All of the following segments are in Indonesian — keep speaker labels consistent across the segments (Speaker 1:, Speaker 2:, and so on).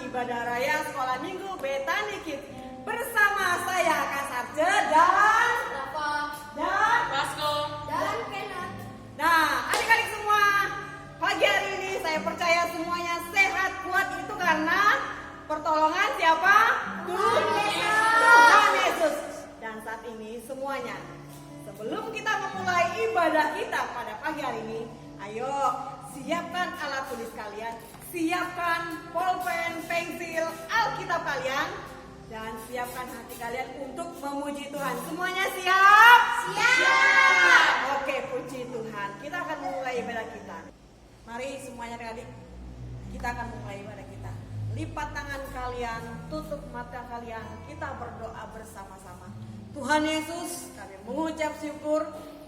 Speaker 1: ibadah raya sekolah minggu Betani Kids bersama saya Kak Sarje dan
Speaker 2: Rafa
Speaker 1: dan
Speaker 2: Basko
Speaker 3: dan Kenneth.
Speaker 1: Nah, adik-adik semua, pagi hari ini saya percaya semuanya sehat kuat itu karena pertolongan siapa? Tuhan Yesus. Dan saat ini semuanya, sebelum kita memulai ibadah kita pada pagi hari ini, ayo siapkan alat tulis kalian, siapkan pulpen, pensil, Alkitab kalian, dan siapkan hati kalian untuk memuji Tuhan. Semuanya siap?
Speaker 3: Siap.
Speaker 1: Oke, puji Tuhan. Kita akan memulai ibadah kita. Mari semuanya adik-adik, kita akan memulai ibadah kita. Lipat tangan kalian, tutup mata kalian, kita berdoa bersama-sama. Tuhan Yesus, kami mengucap syukur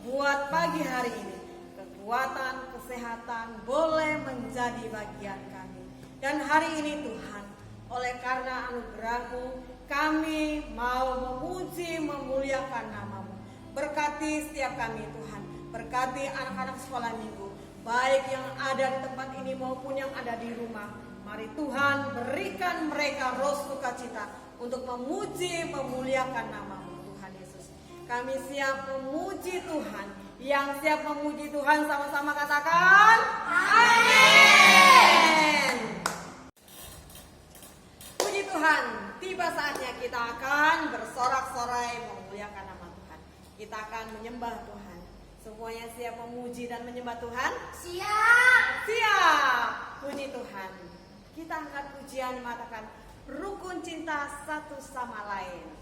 Speaker 1: buat pagi hari ini. Kekuatan, kesehatan boleh menjadi bagian kami. Dan hari ini Tuhan, oleh karena anugerah-Mu, kami mau memuji, memuliakan nama-Mu. Berkati setiap kami Tuhan, berkati anak-anak sekolah minggu, baik yang ada di tempat ini maupun yang ada di rumah. Mari Tuhan berikan mereka roh sukacita untuk memuji, memuliakan nama-Mu Tuhan Yesus. Kami siap memuji Tuhan. Yang siap memuji Tuhan sama-sama katakan amin. Puji Tuhan, tiba saatnya kita akan bersorak-sorai memuliakan nama Tuhan. Kita akan menyembah Tuhan. Semuanya siap memuji dan menyembah Tuhan?
Speaker 3: Siap.
Speaker 1: Siap. Puji Tuhan. Kita angkat pujian mengatakan rukun cinta satu sama lain.
Speaker 3: Siap.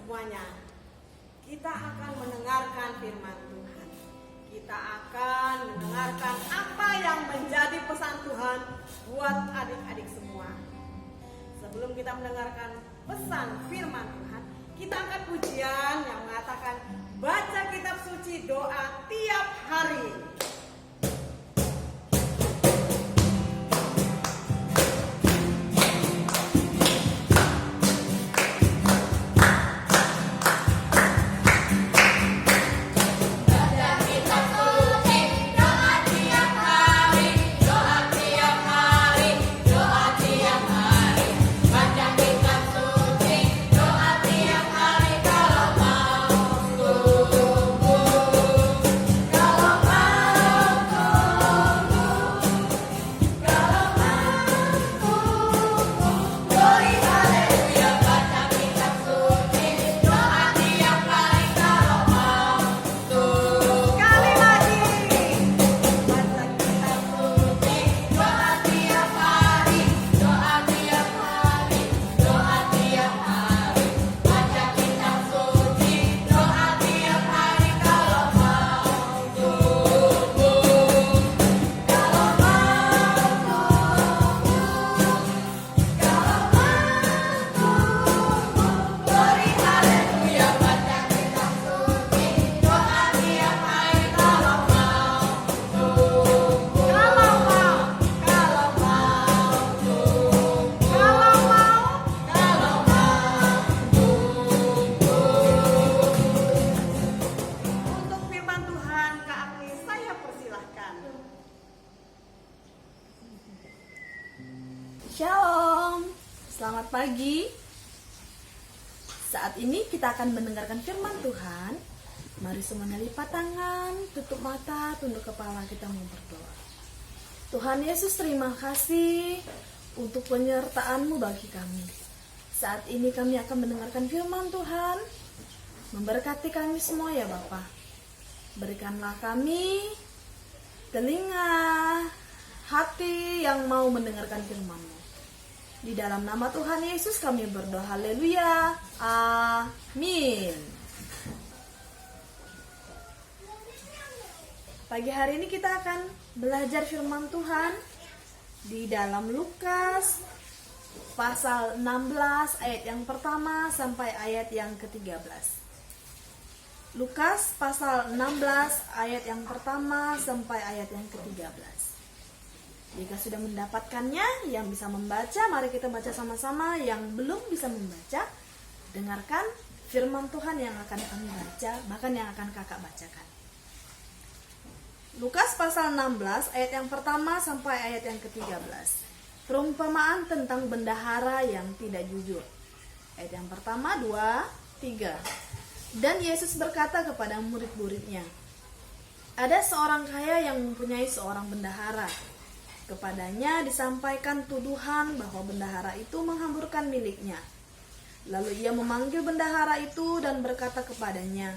Speaker 1: semuanya, kita akan mendengarkan firman Tuhan. Kita akan mendengarkan apa yang menjadi pesan Tuhan buat adik-adik semua. Sebelum kita mendengarkan pesan firman Tuhan, kita angkat pujian yang mengatakan baca kitab suci doa tiap hari.
Speaker 2: Shalom, selamat pagi. Saat ini kita akan mendengarkan firman Tuhan. Mari semuanya lipat tangan, tutup mata, tunduk kepala, kita mau berdoa. Tuhan Yesus, terima kasih untuk penyertaan-Mu bagi kami. Saat ini kami akan mendengarkan firman Tuhan. Memberkati kami semua ya Bapa. Berikanlah kami telinga, hati yang mau mendengarkan firman-Mu. Di dalam nama Tuhan Yesus kami berdoa, haleluya, amin. Pagi hari ini kita akan belajar firman Tuhan di dalam Lukas pasal 16 ayat yang pertama sampai ayat yang ke-13. Lukas pasal 16 ayat yang pertama sampai ayat yang ke-13. Jika sudah mendapatkannya, yang bisa membaca, mari kita baca sama-sama. Yang belum bisa membaca, dengarkan firman Tuhan yang akan kami baca, bahkan yang akan kakak bacakan. Lukas pasal 16 ayat yang pertama sampai ayat yang ke-13. Perumpamaan tentang bendahara yang tidak jujur. Ayat yang pertama, 2, 3. Dan Yesus berkata kepada murid-muridnya, ada seorang kaya yang mempunyai seorang bendahara. Kepadanya disampaikan tuduhan bahwa bendahara itu menghamburkan miliknya. Lalu ia memanggil bendahara itu dan berkata kepadanya,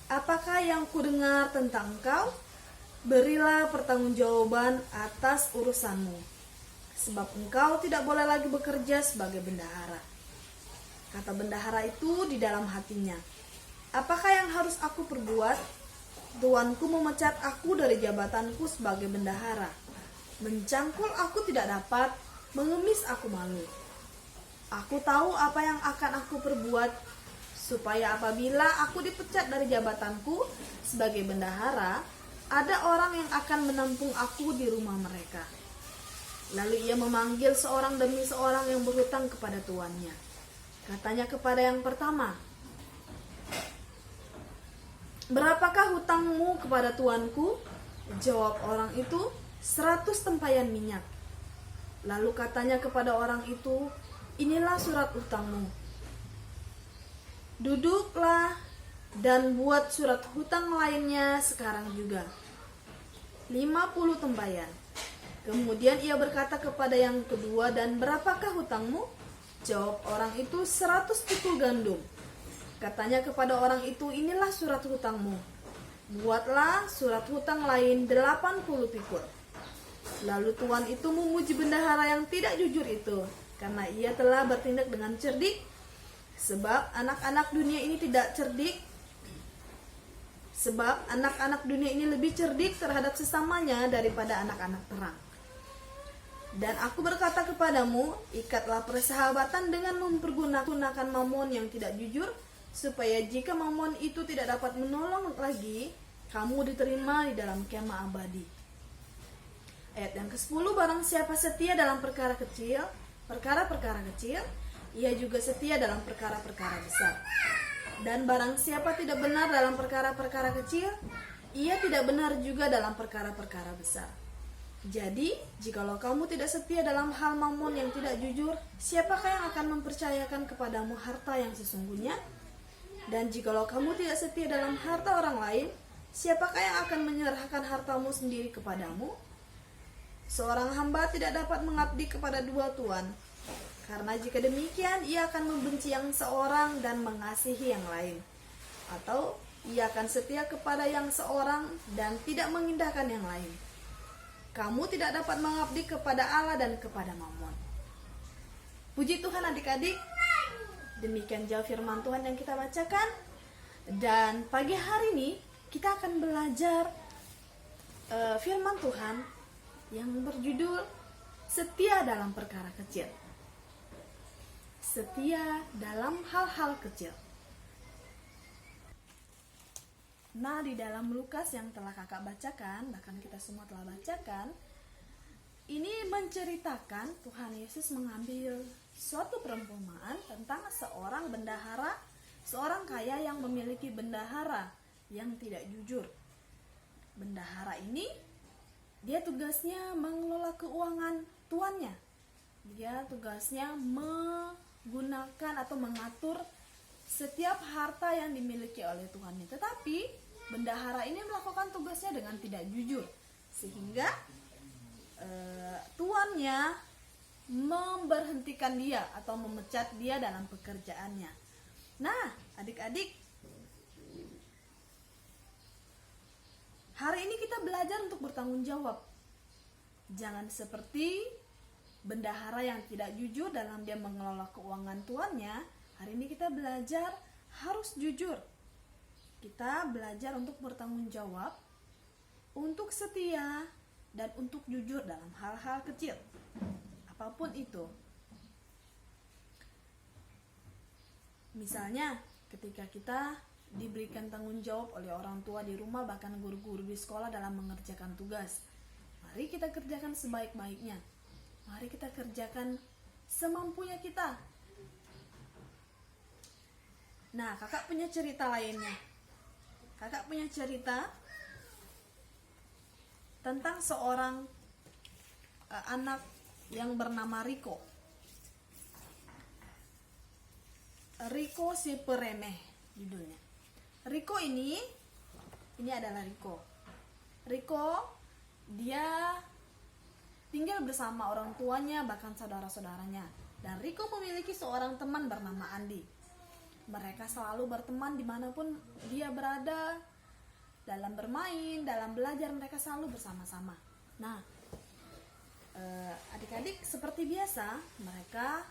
Speaker 2: apakah yang kudengar tentang engkau? Berilah pertanggungjawaban atas urusanmu, sebab engkau tidak boleh lagi bekerja sebagai bendahara. Kata bendahara itu di dalam hatinya, apakah yang harus aku perbuat? Tuanku memecat aku dari jabatanku sebagai bendahara. Mencangkul aku tidak dapat, mengemis aku malu. Aku tahu apa yang akan aku perbuat, supaya apabila aku dipecat dari jabatanku sebagai bendahara, ada orang yang akan menampung aku di rumah mereka. Lalu ia memanggil seorang demi seorang yang berhutang kepada tuannya. Katanya kepada yang pertama, berapakah hutangmu kepada tuanku? Jawab orang itu, 100 tempayan minyak. Lalu katanya kepada orang itu, inilah surat hutangmu. Duduklah dan buat surat hutang lainnya sekarang juga. 50 tempayan. Kemudian ia berkata kepada yang kedua, dan berapakah hutangmu? Jawab orang itu, 100 pikul gandum. Katanya kepada orang itu, inilah surat hutangmu. Buatlah surat hutang lain 80 pikul. Lalu tuan itu memuji bendahara yang tidak jujur itu, karena ia telah bertindak dengan cerdik Sebab anak-anak dunia ini tidak cerdik. Sebab anak-anak dunia ini lebih cerdik terhadap sesamanya daripada anak-anak terang. Dan aku berkata kepadamu, ikatlah persahabatan dengan mempergunakan mamon yang tidak jujur, supaya jika mamon itu tidak dapat menolong lagi, kamu diterima di dalam kemah abadi. Ayat yang ke-10, barang siapa setia dalam perkara-perkara kecil, ia juga setia dalam perkara-perkara besar. Dan barang siapa tidak benar dalam perkara-perkara kecil, ia tidak benar juga dalam perkara-perkara besar. Jadi, jikalau kamu tidak setia dalam hal mamon yang tidak jujur, siapakah yang akan mempercayakan kepadamu harta yang sesungguhnya? Dan jikalau kamu tidak setia dalam harta orang lain, siapakah yang akan menyerahkan hartamu sendiri kepadamu? Seorang hamba tidak dapat mengabdi kepada dua tuan, karena jika demikian ia akan membenci yang seorang dan mengasihi yang lain, atau ia akan setia kepada yang seorang dan tidak mengindahkan yang lain. Kamu tidak dapat mengabdi kepada Allah dan kepada mamon. Puji Tuhan adik-adik, demikian jauh firman Tuhan yang kita bacakan. Dan pagi hari ini kita akan belajar firman Tuhan yang berjudul setia dalam perkara kecil. Setia dalam hal-hal kecil. Nah, di dalam Lukas yang telah kakak bacakan, bahkan kita semua telah bacakan, ini menceritakan Tuhan Yesus mengambil suatu perumpamaan tentang seorang bendahara, seorang kaya yang memiliki bendahara yang tidak jujur. Bendahara ini, dia tugasnya mengelola keuangan tuannya. Dia tugasnya menggunakan atau mengatur setiap harta yang dimiliki oleh tuannya. Tetapi bendahara ini melakukan tugasnya dengan tidak jujur, sehingga tuannya memberhentikan dia atau memecat dia dalam pekerjaannya. Nah, adik-adik, hari ini kita belajar untuk bertanggung jawab. Jangan seperti bendahara yang tidak jujur dalam dia mengelola keuangan tuannya. Hari ini kita belajar harus jujur. Kita belajar untuk bertanggung jawab, untuk setia, dan untuk jujur dalam hal-hal kecil. Apapun itu. Misalnya, ketika kita diberikan tanggung jawab oleh orang tua di rumah, bahkan guru-guru di sekolah dalam mengerjakan tugas. Mari kita kerjakan sebaik-baiknya. Mari kita kerjakan semampunya kita. Nah, kakak punya cerita lainnya. Kakak punya cerita tentang seorang anak yang bernama Riko. Riko si peremeh judulnya. Riko ini adalah Riko. Riko dia tinggal bersama orang tuanya bahkan saudara-saudaranya. Dan Riko memiliki seorang teman bernama Andi. Mereka selalu berteman dimanapun dia berada, dalam bermain, dalam belajar, mereka selalu bersama-sama. Nah, adik-adik seperti biasa, mereka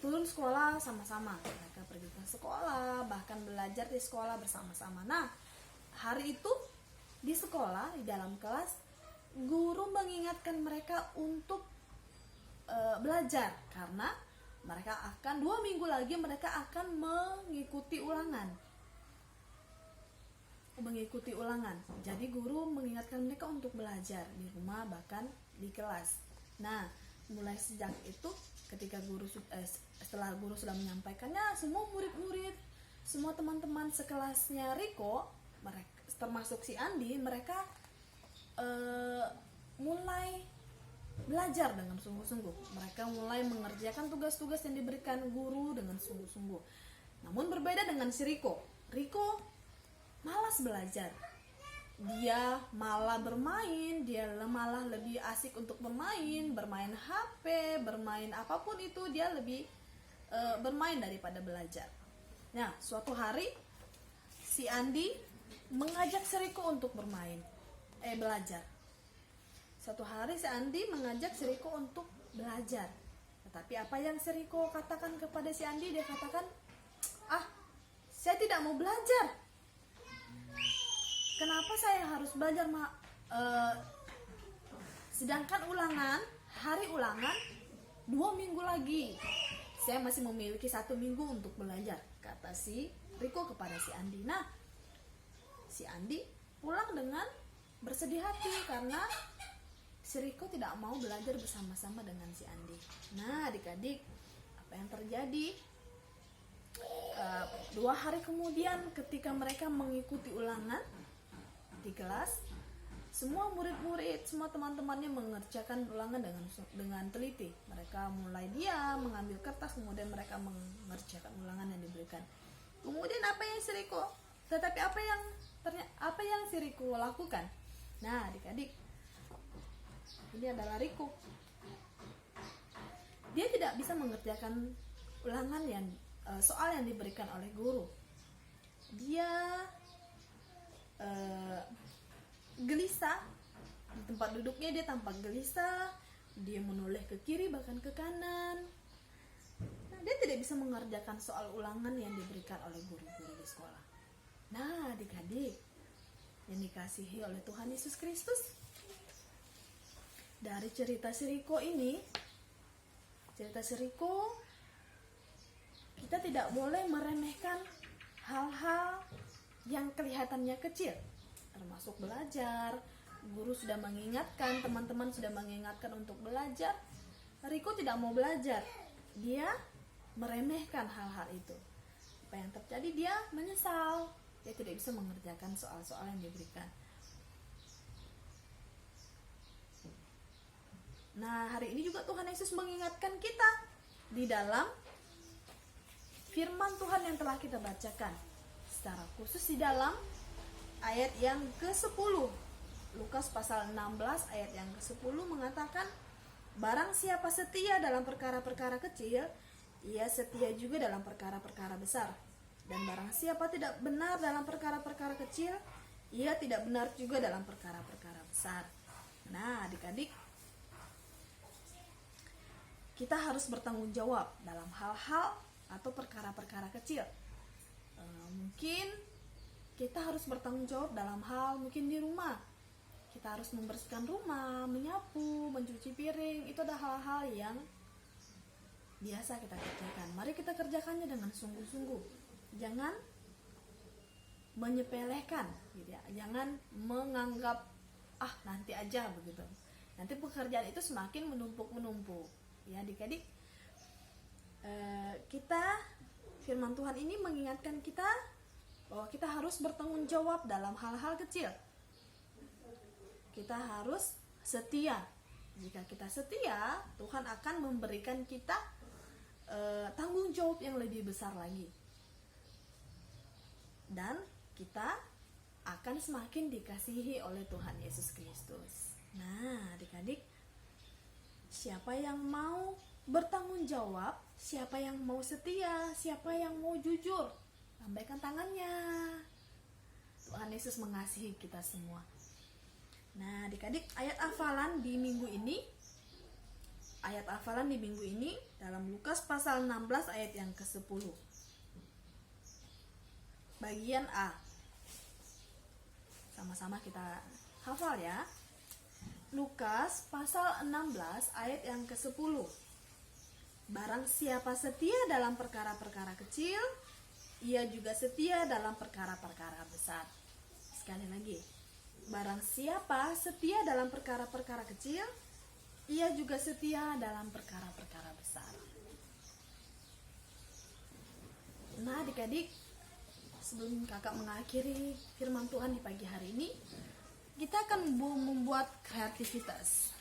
Speaker 2: turun sekolah sama-sama. Mereka pergi ke sekolah, bahkan belajar di sekolah bersama-sama. Nah, hari itu di sekolah, di dalam kelas, guru mengingatkan mereka untuk belajar, karena mereka akan 2 minggu lagi mereka akan mengikuti ulangan. Jadi guru mengingatkan mereka untuk belajar di rumah bahkan di kelas. Nah, mulai sejak itu ketika setelah guru sudah menyampaikannya, semua murid-murid, semua teman-teman sekelasnya Riko, mereka termasuk si Andi, mereka mulai belajar dengan sungguh-sungguh. Mereka mulai mengerjakan tugas-tugas yang diberikan guru dengan sungguh-sungguh. Namun berbeda dengan si Riko. Riko malas belajar. Dia malah bermain, dia malah lebih asik untuk bermain HP, bermain apapun itu, dia lebih bermain daripada belajar. Nah, suatu hari si Andi mengajak si Riko untuk belajar. Suatu hari si Andi mengajak si Riko untuk belajar. Tetapi apa yang si Riko katakan kepada si Andi, dia katakan, saya tidak mau belajar. Kenapa saya harus belajar, Mak? Sedangkan hari ulangan 2 minggu lagi. Saya masih memiliki 1 minggu untuk belajar, kata si Riko kepada si Andi. Nah, si Andi pulang dengan bersedih hati karena si Riko tidak mau belajar bersama-sama dengan si Andi. Nah, adik-adik, apa yang terjadi? 2 hari kemudian ketika mereka mengikuti ulangan di kelas, semua murid-murid, semua teman-temannya mengerjakan ulangan dengan teliti. Mereka mulai diam, mengambil kertas, kemudian mereka mengerjakan ulangan yang diberikan. Kemudian apa yang si Riko? Tetapi apa yang si Riko lakukan? Nah, adik-adik, ini adalah Riko. Dia tidak bisa mengerjakan ulangan soal yang diberikan oleh guru. Dia gelisah di tempat duduknya, dia tampak gelisah, dia menoleh ke kiri bahkan ke kanan. Nah, dia tidak bisa mengerjakan soal ulangan yang diberikan oleh guru-guru di sekolah. Nah, adik-adik yang dikasihi oleh Tuhan Yesus Kristus, dari cerita si Riko ini, kita tidak boleh meremehkan hal-hal yang kelihatannya kecil, termasuk belajar. Guru sudah mengingatkan, teman-teman sudah mengingatkan untuk belajar. Riko tidak mau belajar, dia meremehkan hal-hal itu. Apa yang terjadi? Dia menyesal, dia tidak bisa mengerjakan soal-soal yang diberikan. Nah, hari ini juga Tuhan Yesus mengingatkan kita di dalam firman Tuhan yang telah kita bacakan, secara khusus di dalam ayat yang ke-10. Lukas pasal 16 ayat yang ke-10 mengatakan, barang siapa setia dalam perkara-perkara kecil, ia setia juga dalam perkara-perkara besar. Dan barang siapa tidak benar dalam perkara-perkara kecil, ia tidak benar juga dalam perkara-perkara besar. Nah, adik-adik, kita harus bertanggung jawab dalam hal-hal atau perkara-perkara kecil. Mungkin kita harus bertanggung jawab dalam hal mungkin di rumah. Kita harus membersihkan rumah, menyapu, mencuci piring. Itu adalah hal-hal yang biasa kita kerjakan. Mari kita kerjakannya dengan sungguh-sungguh. Jangan menyepelekan, gitu ya. Jangan menganggap nanti aja begitu. Nanti pekerjaan itu semakin menumpuk-menumpuk. Ya, adik-adik, firman Tuhan ini mengingatkan kita bahwa kita harus bertanggung jawab dalam hal-hal kecil. Kita harus setia. Jika kita setia, Tuhan akan memberikan kita tanggung jawab yang lebih besar lagi. Dan kita akan semakin dikasihi oleh Tuhan Yesus Kristus. Nah, adik-adik, siapa yang mau bertanggung jawab, siapa yang mau setia, siapa yang mau jujur, lambaikan tangannya. Tuhan Yesus mengasihi kita semua. Nah, adik-adik, ayat hafalan di minggu ini dalam Lukas pasal 16 ayat yang ke-10. Bagian A. Sama-sama kita hafal ya. Lukas pasal 16 ayat yang ke-10. Barang siapa setia dalam perkara-perkara kecil, ia juga setia dalam perkara-perkara besar. Sekali lagi. Barang siapa setia dalam perkara-perkara kecil, ia juga setia dalam perkara-perkara besar. Nah, adik-adik, sebelum kakak mengakhiri firman Tuhan di pagi hari ini, kita akan membuat kreativitas.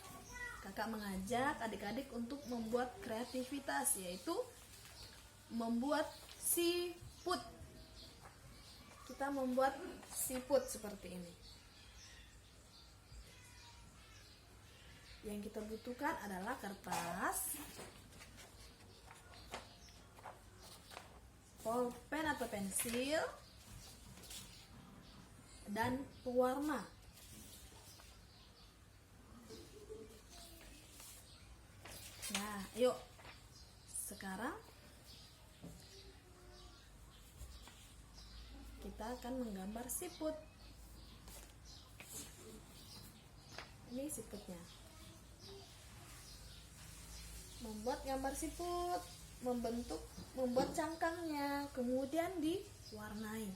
Speaker 2: Kakak mengajak adik-adik untuk membuat kreativitas, yaitu membuat siput. Kita membuat siput seperti ini. Yang kita butuhkan adalah kertas, pulpen atau pensil, dan pewarna. Nah, yuk Sekarang kita akan menggambar siput. Ini siputnya. Membuat gambar siput, membuat cangkangnya, kemudian diwarnai.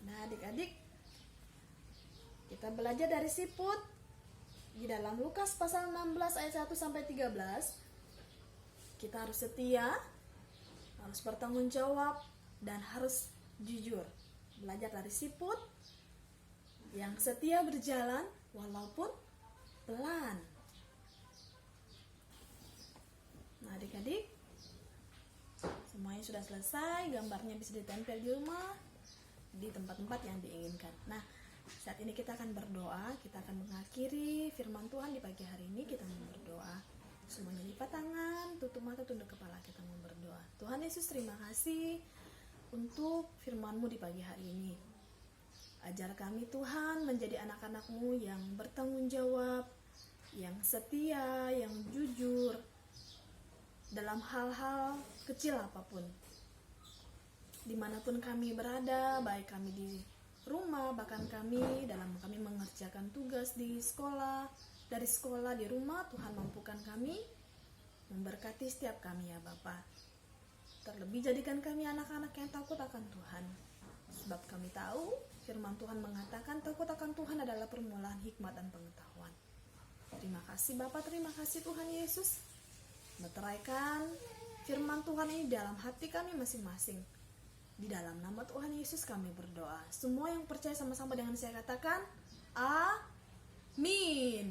Speaker 2: Nah, adik-adik, kita belajar dari siput di dalam Lukas pasal 16 ayat 1 sampai 13. Kita harus setia, harus bertanggung jawab, dan harus jujur. Belajar dari siput yang setia berjalan walaupun pelan. Nah, adik-adik, semuanya sudah selesai. Gambarnya bisa ditempel di rumah, di tempat-tempat yang diinginkan. Nah, saat ini kita akan berdoa. Kita akan mengakhiri firman Tuhan di pagi hari ini. Kita mau berdoa. Semuanya lipat tangan, tutup mata, tunduk kepala. Kita mau berdoa. Tuhan Yesus, terima kasih untuk firman-Mu di pagi hari ini. Ajar kami Tuhan menjadi anak-anak-Mu yang bertanggung jawab, yang setia, yang jujur dalam hal-hal kecil apapun. Dimanapun kami berada, baik kami di rumah, bahkan kami mengerjakan tugas di sekolah, dari sekolah di rumah, Tuhan mampukan kami, memberkati setiap kami ya Bapa. Terlebih jadikan kami anak-anak yang takut akan Tuhan. Sebab kami tahu firman Tuhan mengatakan takut akan Tuhan adalah permulaan hikmat dan pengetahuan. Terima kasih Bapa, terima kasih Tuhan Yesus. Meteraikan firman Tuhan ini dalam hati kami masing-masing. Di dalam nama Tuhan Yesus kami berdoa. Semua yang percaya sama-sama dengan saya katakan, amin.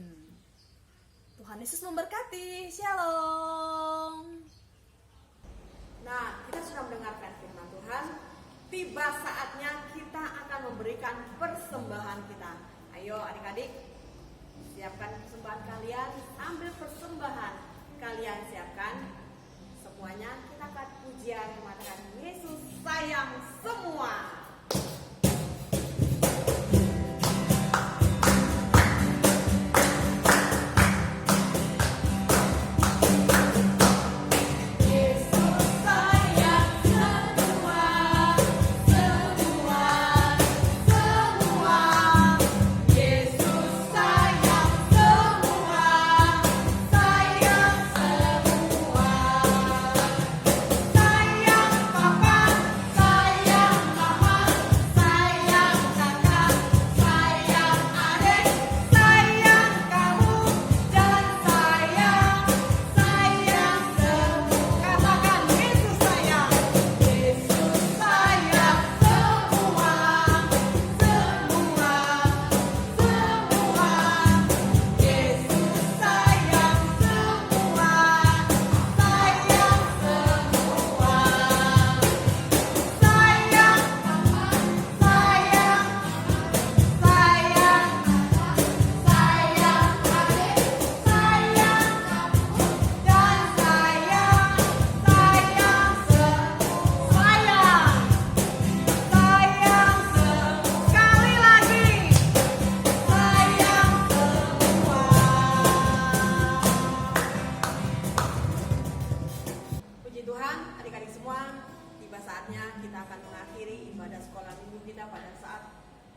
Speaker 2: Tuhan Yesus memberkati. Shalom.
Speaker 1: Nah, kita sudah mendengarkan firman Tuhan. Tiba saatnya kita akan memberikan persembahan kita. Ayo adik-adik, siapkan persembahan kalian. Ambil persembahan kalian, siapkan semuanya. Kita akan pujian mengatakan Yesus sayang semua.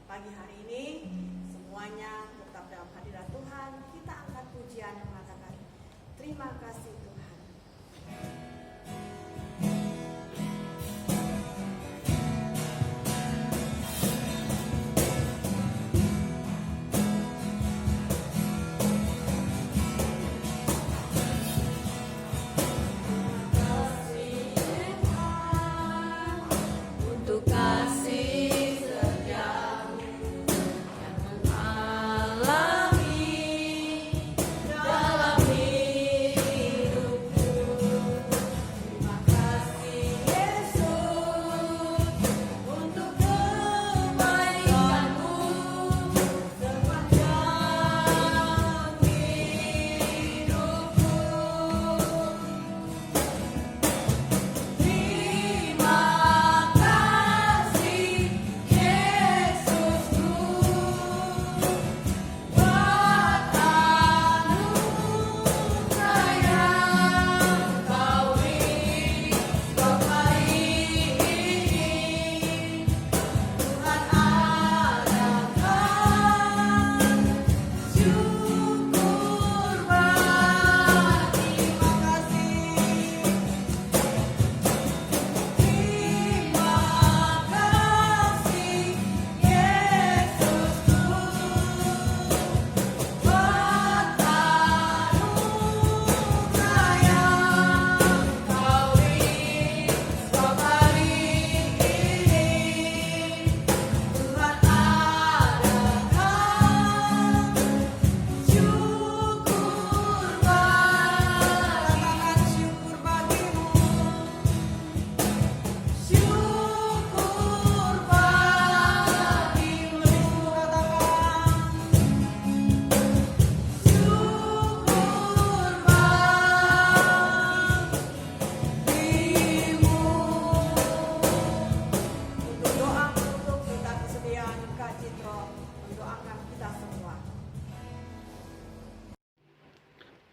Speaker 1: Pagi hari ini semuanya tetap dalam hadirat Tuhan. Kita angkat pujian dan mengatakan terima kasih Tuhan.
Speaker 3: Untuk kasih setiamu yang mengalir.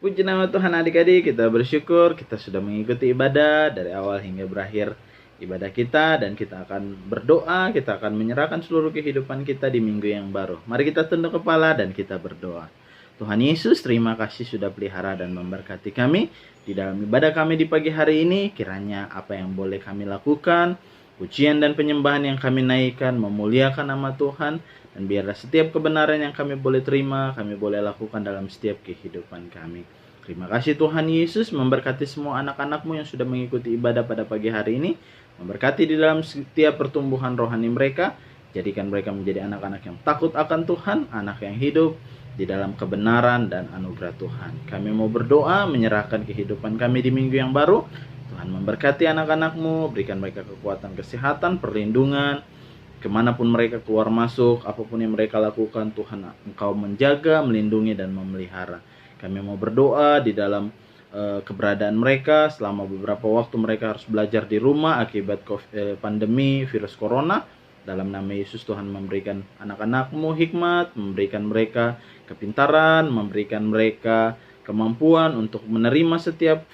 Speaker 4: Puji nama Tuhan adik-adik, kita bersyukur kita sudah mengikuti ibadah dari awal hingga berakhir ibadah kita, dan kita akan berdoa, kita akan menyerahkan seluruh kehidupan kita di minggu yang baru. Mari kita tunduk kepala dan kita berdoa. Tuhan Yesus, terima kasih sudah pelihara dan memberkati kami di dalam ibadah kami di pagi hari ini. Kiranya apa yang boleh kami lakukan, pujian dan penyembahan yang kami naikkan, memuliakan nama Tuhan, dan biarlah setiap kebenaran yang kami boleh terima, kami boleh lakukan dalam setiap kehidupan kami. Terima kasih Tuhan Yesus, memberkati semua anak-anak-Mu yang sudah mengikuti ibadah pada pagi hari ini. Memberkati di dalam setiap pertumbuhan rohani mereka. Jadikan mereka menjadi anak-anak yang takut akan Tuhan, anak yang hidup di dalam kebenaran dan anugerah Tuhan. Kami mau berdoa, menyerahkan kehidupan kami di minggu yang baru. Tuhan memberkati anak-anak-Mu, berikan mereka kekuatan, kesehatan, perlindungan. Kemanapun mereka keluar masuk, apapun yang mereka lakukan, Tuhan Engkau menjaga, melindungi, dan memelihara. Kami mau berdoa di dalam keberadaan mereka selama beberapa waktu mereka harus belajar di rumah akibat pandemi virus corona. Dalam nama Yesus, Tuhan memberikan anak-anak-Mu hikmat, memberikan mereka kepintaran, memberikan mereka kemampuan untuk menerima setiap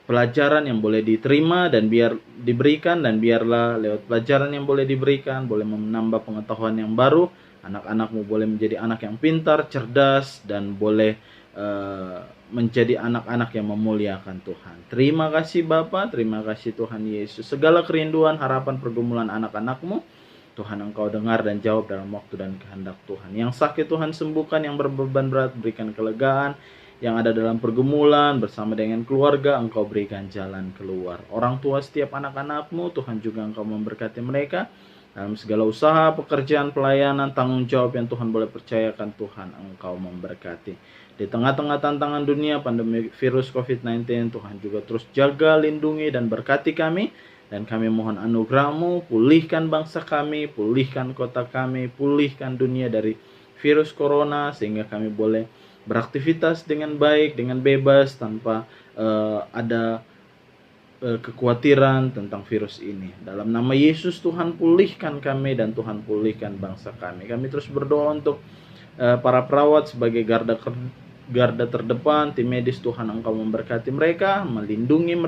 Speaker 4: pelajaran yang boleh diterima dan biar diberikan, dan biarlah lewat pelajaran yang boleh diberikan boleh menambah pengetahuan yang baru. Anak-anak-Mu boleh menjadi anak yang pintar, cerdas, dan boleh menjadi anak-anak yang memuliakan Tuhan. Terima kasih Bapa, terima kasih Tuhan Yesus. Segala kerinduan, harapan, pergumulan anak-anak-Mu, Tuhan Engkau dengar dan jawab dalam waktu dan kehendak Tuhan. Yang sakit Tuhan sembuhkan, yang berbeban berat berikan kelegaan, yang ada dalam pergumulan bersama dengan keluarga Engkau berikan jalan keluar. Orang tua setiap anak-anak-Mu, Tuhan juga Engkau memberkati mereka dalam segala usaha, pekerjaan, pelayanan, tanggung jawab yang Tuhan boleh percayakan. Tuhan Engkau memberkati. Di tengah-tengah tantangan dunia pandemi virus COVID-19, Tuhan juga terus jaga, lindungi, dan berkati kami. Dan kami mohon anugerah-Mu, pulihkan bangsa kami, pulihkan kota kami, pulihkan dunia dari virus corona, sehingga kami boleh beraktivitas dengan baik, dengan bebas, tanpa ada kekhawatiran tentang virus ini. Dalam nama Yesus, Tuhan pulihkan kami dan Tuhan pulihkan bangsa kami. Kami terus berdoa untuk para perawat sebagai garda terdepan, tim medis. Tuhan Engkau memberkati mereka, melindungi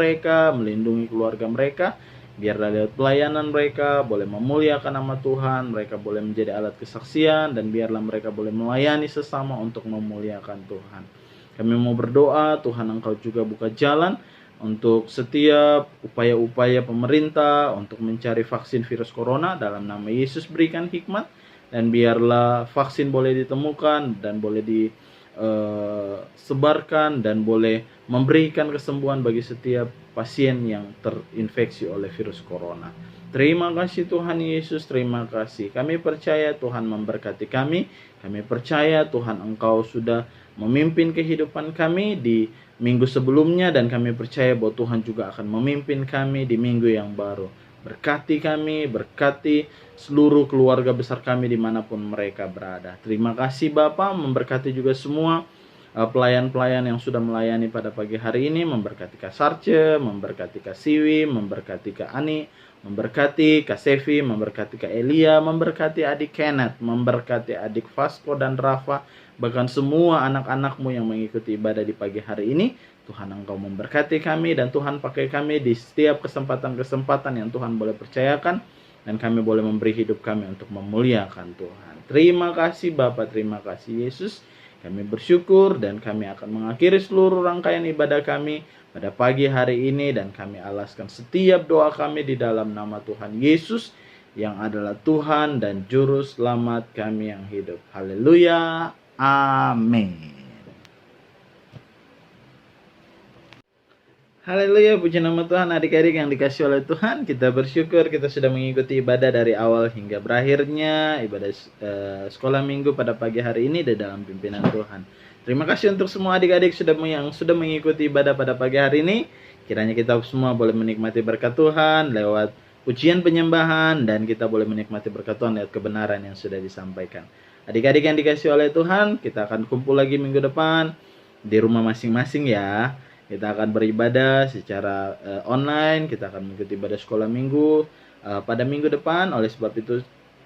Speaker 4: keluarga mereka. Biarlah lewat pelayanan mereka boleh memuliakan nama Tuhan, mereka boleh menjadi alat kesaksian, dan biarlah mereka boleh melayani sesama untuk memuliakan Tuhan. Kami mau berdoa, Tuhan Engkau juga buka jalan untuk setiap upaya-upaya pemerintah untuk mencari vaksin virus corona. Dalam nama Yesus berikan hikmat, dan biarlah vaksin boleh ditemukan dan boleh disebarkan dan boleh memberikan kesembuhan bagi setiap pasien yang terinfeksi oleh virus corona. Terima kasih Tuhan Yesus, terima kasih. Kami percaya Tuhan memberkati kami. Kami percaya Tuhan Engkau sudah memimpin kehidupan kami di minggu sebelumnya, dan kami percaya bahwa Tuhan juga akan memimpin kami di minggu yang baru. Berkati kami, berkati seluruh keluarga besar kami dimanapun mereka berada. Terima kasih Bapa, memberkati juga semua pelayan-pelayan yang sudah melayani pada pagi hari ini. Memberkati Kak Sarce, memberkati Kak Siwi, memberkati Kak Ani, memberkati Kak Sevi, memberkati Kak Elia, memberkati adik Kenneth, memberkati adik Vasco dan Rafa, bahkan semua anak-anak-Mu yang mengikuti ibadah di pagi hari ini. Tuhan Engkau memberkati kami, dan Tuhan pakai kami di setiap kesempatan-kesempatan yang Tuhan boleh percayakan, dan kami boleh memberi hidup kami untuk memuliakan Tuhan. Terima kasih Bapa, terima kasih Yesus. Kami bersyukur, dan kami akan mengakhiri seluruh rangkaian ibadah kami pada pagi hari ini, dan kami alaskan setiap doa kami di dalam nama Tuhan Yesus yang adalah Tuhan dan Juru Selamat kami yang hidup. Haleluya, amin. Haleluya, puji nama Tuhan. Adik-adik yang dikasih oleh Tuhan, kita bersyukur kita sudah mengikuti ibadah dari awal hingga berakhirnya ibadah sekolah minggu pada pagi hari ini di dalam pimpinan Tuhan. Terima kasih untuk semua adik-adik yang sudah mengikuti ibadah pada pagi hari ini. Kiranya kita semua boleh menikmati berkat Tuhan lewat pujian penyembahan, dan kita boleh menikmati berkat Tuhan lewat kebenaran yang sudah disampaikan. Adik-adik yang dikasih oleh Tuhan, kita akan kumpul lagi minggu depan di rumah masing-masing ya. Kita akan beribadah secara online, kita akan mengikuti ibadah sekolah minggu pada minggu depan. Oleh sebab itu,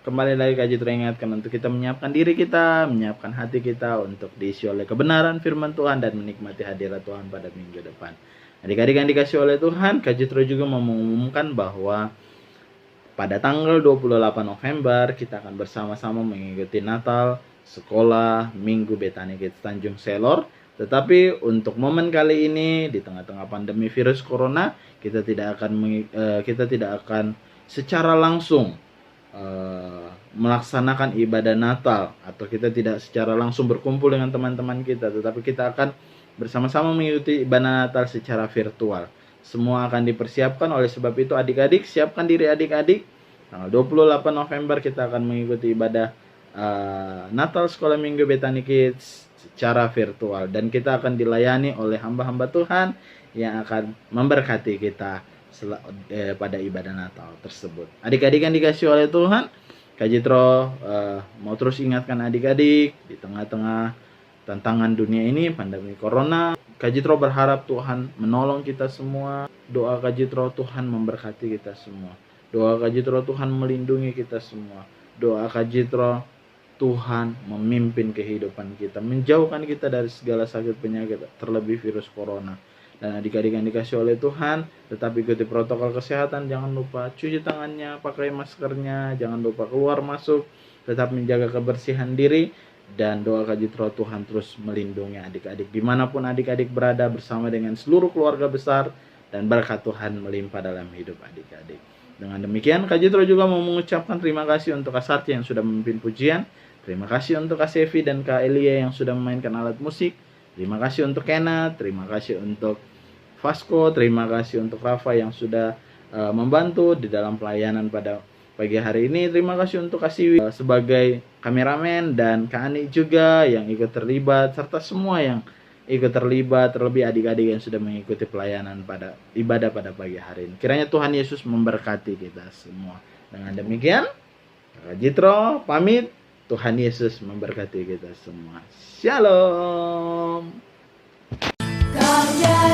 Speaker 4: kembali lagi Kak Jitro ingatkan untuk kita menyiapkan diri kita, menyiapkan hati kita untuk diisi oleh kebenaran firman Tuhan dan menikmati hadirat Tuhan pada minggu depan. Adik-adik yang dikasih oleh Tuhan, Kak Jitro juga mau mengumumkan bahwa pada tanggal 28 November kita akan bersama-sama mengikuti Natal sekolah Minggu Bethany Kids Tanjung Selor. Tetapi untuk momen kali ini di tengah-tengah pandemi virus corona, kita tidak akan secara langsung melaksanakan ibadah Natal, atau kita tidak secara langsung berkumpul dengan teman-teman kita, tetapi kita akan bersama-sama mengikuti ibadah Natal secara virtual. Semua akan dipersiapkan, oleh sebab itu adik-adik siapkan diri adik-adik. Tanggal 28 November kita akan mengikuti ibadah Natal Sekolah Minggu Bethany Kids secara virtual, dan kita akan dilayani oleh hamba-hamba Tuhan yang akan memberkati kita pada ibadah Natal tersebut. Adik-adik yang dikasih oleh Tuhan, Kak Jitro mau terus ingatkan adik-adik di tengah-tengah tantangan dunia ini, pandemi corona, Kak Jitro berharap Tuhan menolong kita semua. Doa Kak Jitro, Tuhan memberkati kita semua. Doa Kak Jitro, Tuhan melindungi kita semua. Doa Kak Jitro, Tuhan memimpin kehidupan kita, menjauhkan kita dari segala sakit penyakit, terlebih virus corona. Dan adik-adik yang dikasih oleh Tuhan, tetap ikuti protokol kesehatan. Jangan lupa cuci tangannya, pakai maskernya, jangan lupa keluar masuk, tetap menjaga kebersihan diri. Dan doa Kak Jitro, Tuhan terus melindungi adik-adik dimanapun adik-adik berada, bersama dengan seluruh keluarga besar, dan berkat Tuhan melimpah dalam hidup adik-adik. Dengan demikian, Kak Jitro juga mau mengucapkan terima kasih untuk Kak Sarti yang sudah memimpin pujian. Terima kasih untuk Kak Sevi dan Kak Elia yang sudah memainkan alat musik. Terima kasih untuk Kenneth, terima kasih untuk Vasco, terima kasih untuk Rafa yang sudah membantu di dalam pelayanan pada pagi hari ini. Terima kasih untuk Kak Siwi sebagai kameramen, dan Kak Ani juga yang ikut terlibat, serta semua yang ikut terlibat, terlebih adik-adik yang sudah mengikuti pelayanan pada ibadah pada pagi hari ini. Kiranya Tuhan Yesus memberkati kita semua. Dengan demikian, Kak Jitro pamit. Tuhan Yesus memberkati kita semua. Shalom.
Speaker 3: Kau